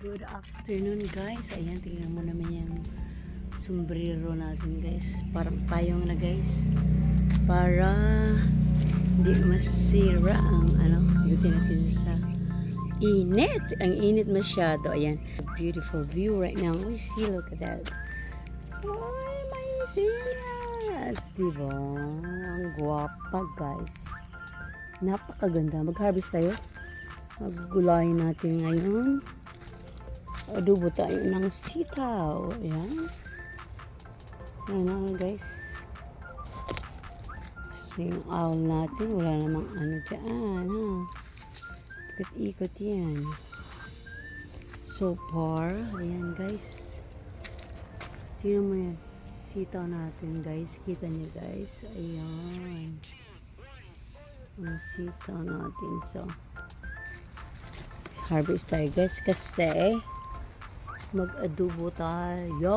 Good afternoon guys. Ayan, tingnan mo naman yung sombrero natin guys. Parang payong na guys. Para hindi masira ang igutin natin sa init. Ang init masyado. Ayan. Beautiful view right now. Oh, see, look at that. Ay, may silas. Diba? Ang guwapa guys. Napakaganda. Mag-harvest tayo. Magugulayin natin ngayon. Adobo tayo ng sitaw. Ayan. Ayan na guys. Kasi yung owl natin, wala namang ano dyan. Ha? Ikot-ikot yan. So far, ayan guys. Tingnan mo yan. Sitaw natin guys. Kita niyo guys. Ayan. Ang sitaw natin. So, harvest tayo guys kasi mag-adobo tayo.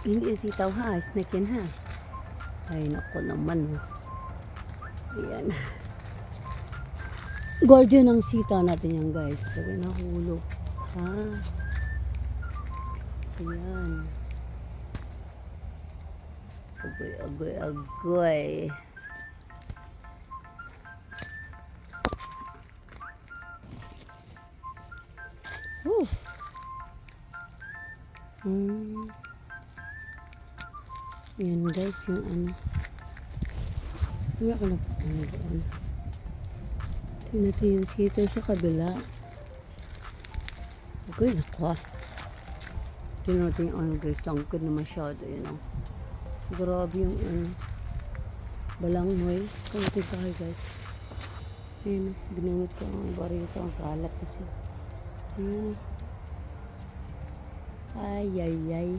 Hindi sitaw ha, snack yan ha. Ay nako naman. Ayan. Guardian ng sitaw natin yan guys. Sabi nahulog. Ha? Ayan. Agoy, agoy, agoy. Yan guys, yung ano. Wala ko na doon. Tingnan natin yung sitaw sa kabila. Okay, naku. Tingnan natin yung ano guys, tangkad na masyado. Yun, grabe yung ano. Balanghoy. Kamutin tayo guys. Ayan, binunod ko ang barito. Ang kalat kasi. Ayan. Ay, ay, ay.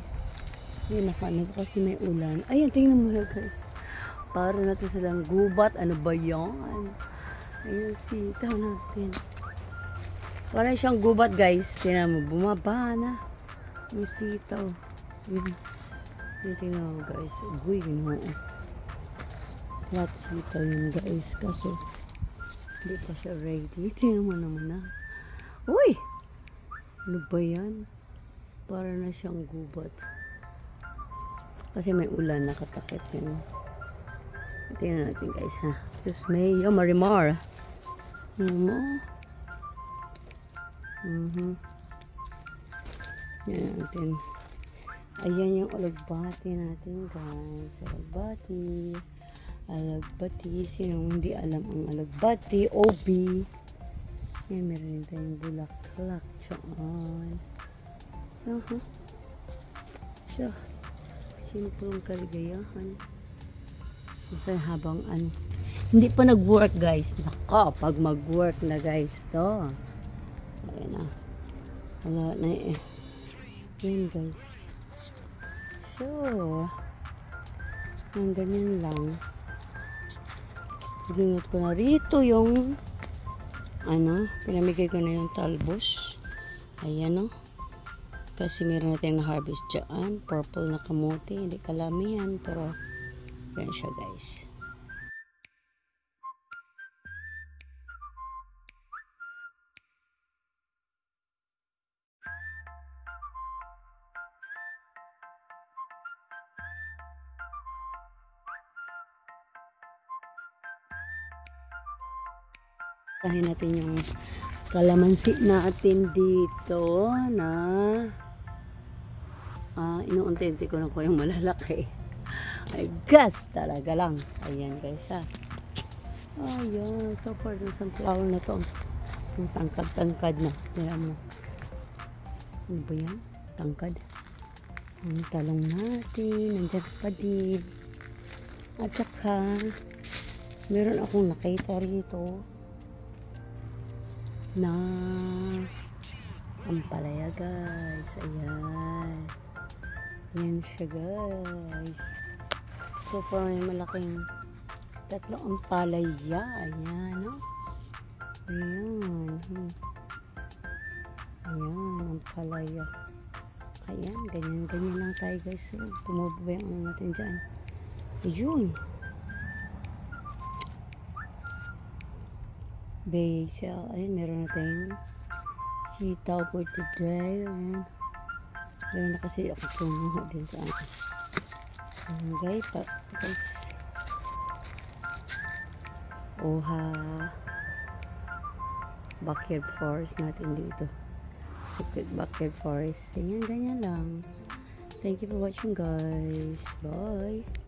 Ayan, nakaanap kasi may ulan. Ayan, tingnan mo na guys. Para natin silang gubat. Ano ba yan? Ayan, sitaw natin. Para siyang gubat guys. Tingnan mo, bumaba na. Yung sitaw. Ayan, tingnan mo guys. Uy, ganoon. Flat sitaw yun guys. Kaso, hindi pa siya ready. Tingnan mo naman na. Uy! Ano ba yan? Para na siyang gubat. Kasi may ulan, nakatakip yun. Tingnan natin guys ha. Diyos mayo, marimar. Yan natin. Ayan yung alagbati natin guys. Alagbati. Alagbati. Sinong hindi alam ang alagbati? Obi. Yan, meron din tayong bulaklak. Diyan. Siya. Simpleng kaligayahan. Kasi habang hindi pa nag-work guys. Naka, pag mag-work na guys to. Ayan na. Wala na eh. Ayan guys. So, yung ganyan lang. Ginot ko na rito yung pinamigay ko na yung talbos. Ayan o. Kasi meron natin na harvest dyan. Purple na kamote. Hindi kalamihan. Pero, yan siya guys. Tahin natin yung kalamansi natin dito na inuuntente ko na ko yung malalaki. Ay gas talaga lang. Ayan guys ha. Ayan. So far dun sunflower na to. Yung tangkad-tangkad na. Ayan mo. Ano ba yan? Tangkad. Ang talong natin. Nandiyan pa din. At saka meron akong nakita rito na ampalaya guys. Ayan. Ayan siya guys. So far may malaking tatlong ampalaya. Ayan no? Ayan. Ayan ampalaya. Ayan. Ganyan lang tayo guys. Tumubo ba yung natin dyan. Ayun. basil. Ayun, meron na tayong sitaw for today. Ayan. Meron na kasi ako kumuha din sa akin. Guys, guys. Oha. Backyard forest natin dito. Secret backyard forest. Ganyan lang. Thank you for watching, guys. Bye.